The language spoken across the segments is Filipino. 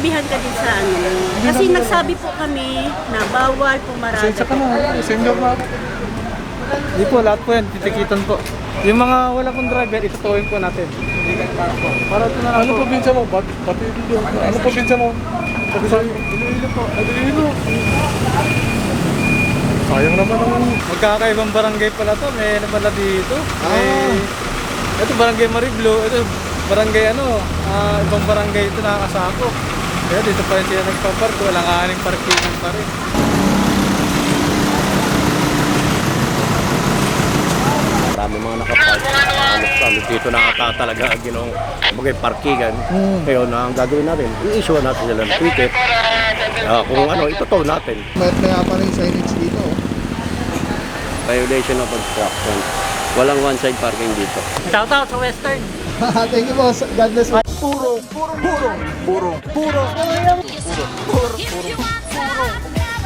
sinabihan ka din sa ano. Kasi nagsabi po kami na bawal pumarada. Sensya ka na, senior na ako. Hindi po, lahat po yan, titikitan po. Yung mga wala pong driver, itutuwin po natin. Para ito na lang Ano po. probinsya mo? Pati dito. Ano probinsya mo? Sabi sa'yo. Iloilo po. Iloilo. Sayang naman ang... Magkakaibang barangay pala to, may ano pala dito. Ito barangay Mariblo, ito barangay ibang barangay ito nakakasako. Kaya dito pa rin sila nagpapark, walang aning parkingan pa rin. Marami mga nakapark. Ano dito nakakatalaga ang ginong bagay parkingan. Kaya ang gagawin natin, i-issue natin sila ng ticket. Kung ano, itotow natin. May pa rin signage dito. Violation of obstruction. Walang one-side parking dito. Shoutout sa Western! Thank you boss. God bless.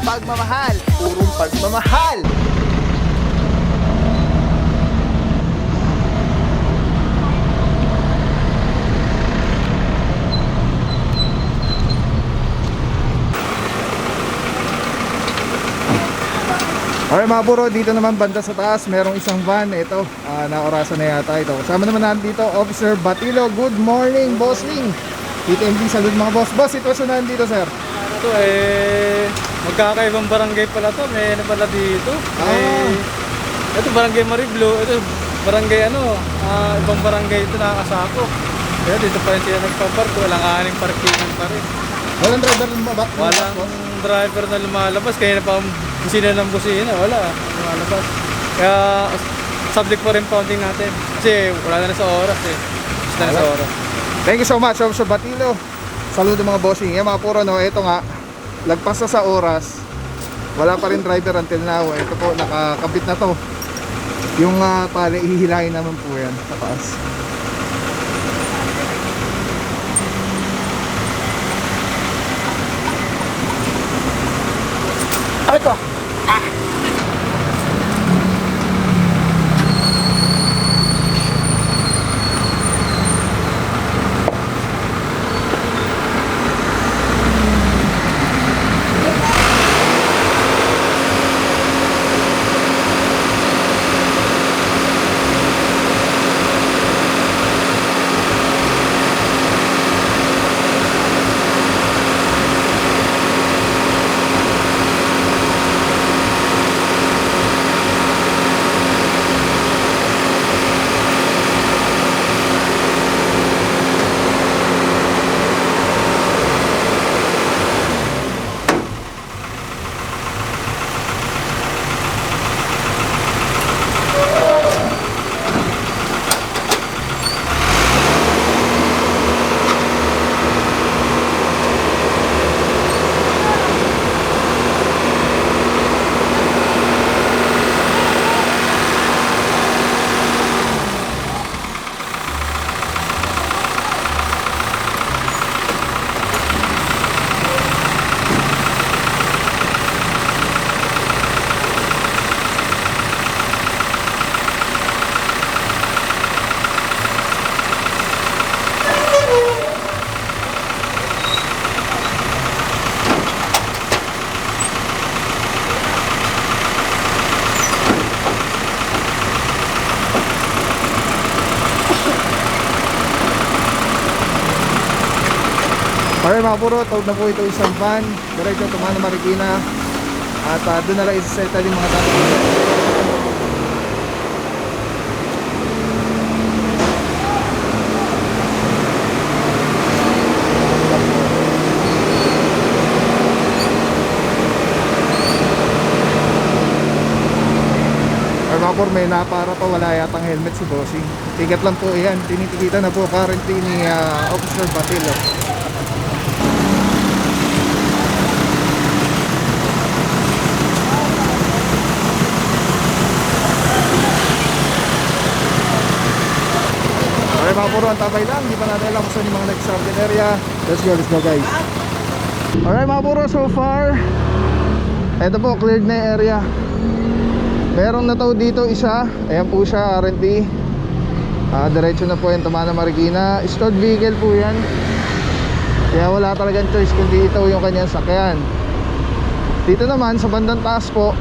Pagmamahal. Purong pagmamahal. Alright mga buro, dito naman banda sa taas merong isang van. Ito, naorasan na yata ito. Kasama naman natin dito, Officer Batilo. Good morning, Bossling. TTMB, salud mga boss. Boss, sitwasyon natin dito, sir. Ito magkakaibang barangay pala to, may ano pala dito. Ito barangay Mariblo, ito barangay ibang barangay ito nakakasako. Kaya dito pa rin sila nagpapark, walang aning parkingan pa rin. Walang driver na ba? Walang driver na lumalabas, kaya na pa busina ng busina, wala lumalabas. Kaya subject pa rin pounding natin. Kasi wala na sa oras Basta na sa oras. Thank you so much, Officer Batilo. Saludo mga bossing. Yan mga puro, no, ito nga, lagpas na sa oras. Wala pa rin driver until now. Ito po, nakakabit na to. Yung tali, ihihilahin naman po yan sa taas. Ito. Alright mga puro, tawag na po ito isang van. Diretso tumana Marikina. At doon na lang isa-settle yung mga dati. Alright mga puro, may napara pa, wala yatang helmet si Bossing. Tigat lang po yan, tinitikita na po currently ni Officer Batilo. Okay mga puro, ang tabay lang. Hindi pa natin alam kung saan yung mga next target area. Let's go guys. Alright mga puro, so far eto po, cleared na yung area. Merong nataw dito isa. Ayan po siya, currently diretso na po yung Tumana Marikina. Stored vehicle po yan. Kaya wala talagang choice kundi ito yung kanyang sakyan. Dito naman sa bandang taas po,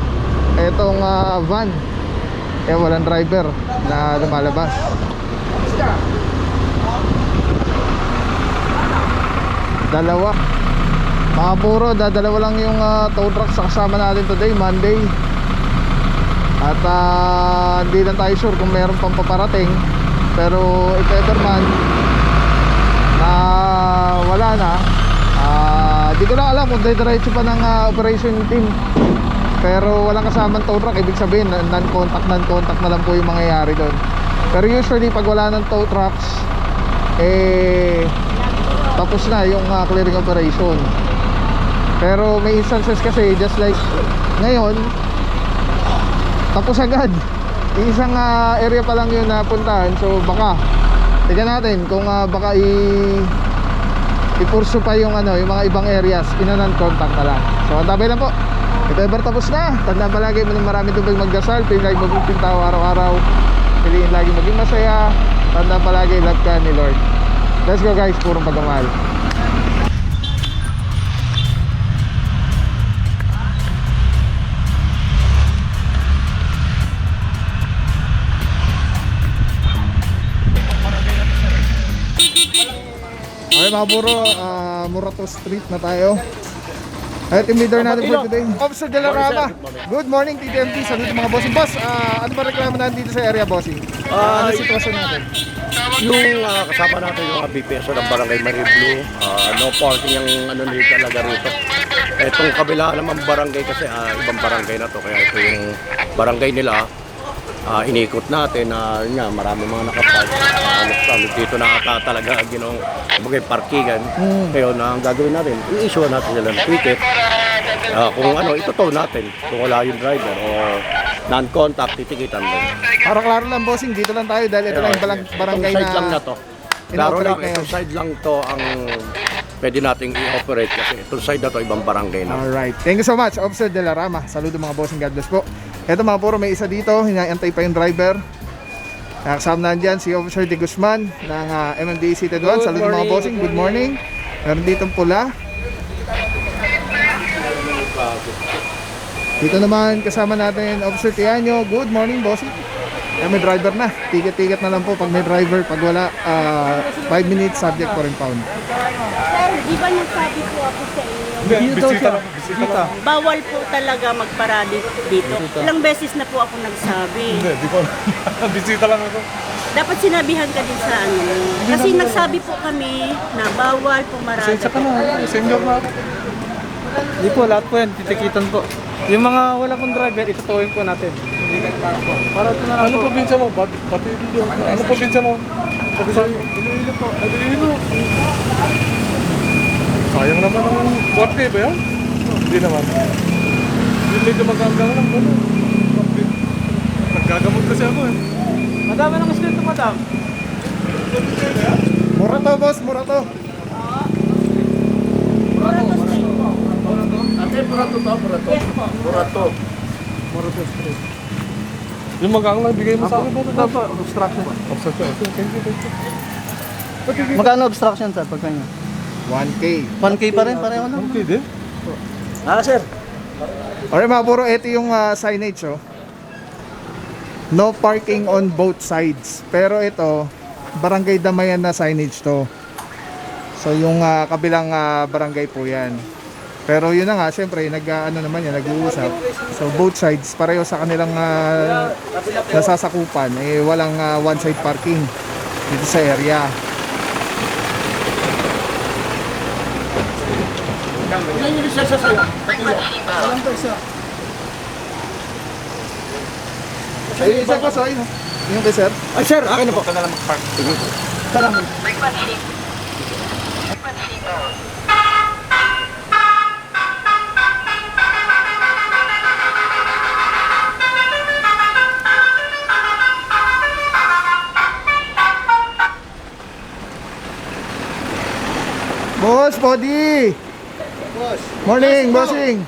etong van. Kaya walang driver na lumalabas. Dalawa. Mga puro, dadalawa lang yung tow truck sa kasama natin today, Monday. At hindi lang tayo sure kung meron pang paparating. Pero if ever man na wala na, di ko na alam kung diretso pa ng operation team. Pero walang kasamang tow truck, ibig sabihin non-contact na lang po yung mangyayari doon. Pero usually pag wala ng tow trucks, tapos na yung clearing operation. Pero may instances kasi just like ngayon, tapos agad. Isang area pa lang yun napuntahan. So baka tignan natin kung baka i-pursue pa yung yung mga ibang areas, non-contact na lang. So antabay lang po. Ito ever tapos na. Tandaan palagi, marami tubig magdasal, piliin lagi maging tao araw-araw, piliin lagi maging masaya. Tandaan palagi, love ka ni Lord. Let's go guys, purong pagmamahal. Okay mga buro, Murato Street na tayo. At team leader natin for today, Officer De La Rama. Good morning TTMT, saludo mga bossing. Boss, ano ba reklamo natin dito sa area bossing? Ano sitwasyon natin? Yung kasama natin yung BPS ng Barangay Mariblu, no parking yung nito talaga rito. Itong kabila naman barangay kasi ibang barangay na to, kaya ito yung barangay nila. Inikot natin na marami mga nakapark. Dito na talaga ginong parkingan. Kaya ang gagawin natin, i-issue natin sila ng ticket. Kung itotow natin, kung wala yung driver o non-contact, titikitan din. Para klaro lang bossing, dito lang tayo dahil ito lang yung barangay itong side lang na to. Klaro lang, ino-operate itong side lang to ang pwede nating i-operate kasi itong side na to ibang barangay na. Alright, thank you so much Officer De La Rama. Saludo mga bossing, God bless po. Ito mga puro, may isa dito, hinaantay pa yung driver. Nakasama na dyan si Officer De Guzman ng MMDA City 1. Saludo mga bossing, good morning. Meron ditong pula. Dito naman kasama natin Officer Tianyo. Good morning bossing. May driver na, ticket na lang po pag may driver. Pag wala, 5 minutes subject for impound. Sir, di ba nagsabi po ako sa inyo? Bisita lang. Bawal po talaga magparady dito. Ilang beses na po ako nagsabi. Hindi, di ko. Bisita lang ako. Dapat sinabihan ka din sa Kasi nagsabi po kami na bawal pumarada. Sensya ka na, senior na ako. Hindi po, lahat po yan, titikitan po. Yung mga wala pong driver, itutuwin po natin. Para ito na lang Ano po. probinsya mo? Pati ano probinsya mo? Iloilo po. Iloilo. Sayang naman ang workday ba yan? Hindi naman. Hindi medyo maganggang lang ba? Naggagamot kasi ako eh. Madami ng student, madam. Murato boss, Murato. Yung magang lang, bigay mo sa akin ba? Dapat, obstruction. Obstruction. Thank you. Magkano obstruction, sir, pag kanya? 1K. 1K pa rin, pareho lang. Okay din. Sir. Alright mga puro, ito yung signage no parking on both sides. Pero ito, barangay Damayan na signage to. So yung kabilang barangay po yan. Pero yun na nga, syempre nag-uusap. So both sides, pareho sa kanilang nasasakupan, walang one side parking dito sa area. Ay, isa ko sa ayun. Yung kay sir? Ay sir, akin na po. Ito na lang mag-park. Boss, Body! Boss. Morning, bossing!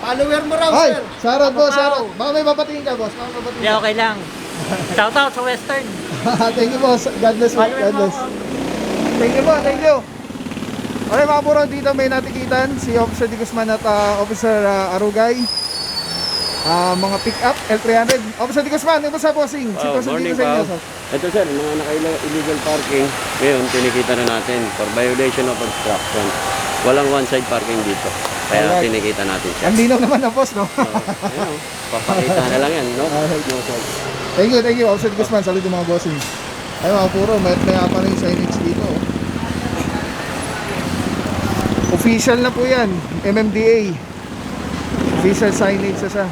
Follower mo raw, Ay, sir. sarot boss, sarot. Baka may papatingin ka, boss. Baka may papatingin ka. okay lang. Shout out sa Western. Thank you, boss. God bless, God bless. Thank you po, thank you. Okay mga puro, dito may natikitan si Officer Di Guzman at Officer Arugay. Mga pick-up, L300. Officer Di Guzman, ito sa bossing. Morning pa. Ito sir, mga naka-illegal parking. Ngayon, tinikita na natin for violation of obstruction. Walang one-side parking dito. Kaya Alright. tinikita natin siya. Ang linaw naman ng boss, no? Ayun, papakita na lang yan, no? Alright. No side. Thank you, Officer Di Guzman. Saludo mga bossing. Ayun mga puro, may pa rin yung signage dito. Official na po yan, MMDA. Official signage na siya.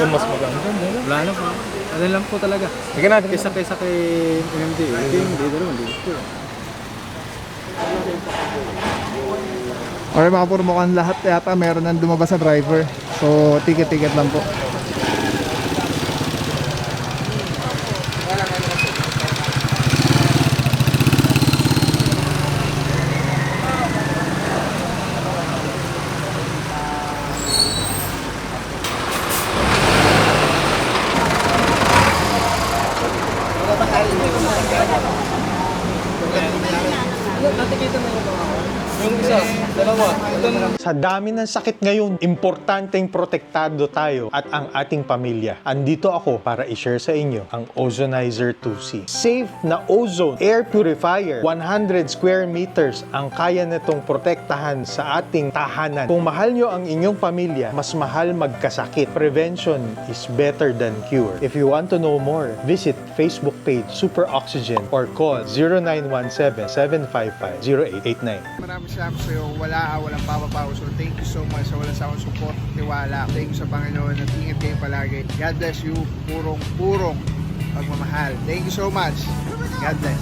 Mas maganda. Wala na po. Ano lang po talaga. Sige natin. Kaysa kay MMD. Hindi naman dito. Okay mga puro, mukhang lahat yata meron nang lumabas sa driver. So ticket lang po. Yung isa, dalawa. Sa dami ng sakit ngayon, importanteng protektado tayo at ang ating pamilya. Andito ako para i-share sa inyo ang Ozonizer 2C. Safe na ozone air purifier. 100 square meters ang kaya nitong protektahan sa ating tahanan. Kung mahal nyo ang inyong pamilya, mas mahal magkasakit. Prevention is better than cure. If you want to know more, visit Facebook page Super Oxygen or call 0917-755-0889. Maraming salamat sa iyo. Walang papapaw. So thank you so much sa walang sawang support, tiwala. Thank you sa Panginoon at ingat kayo palagi. God bless you. Purong pagmamahal. Thank you so much. God bless.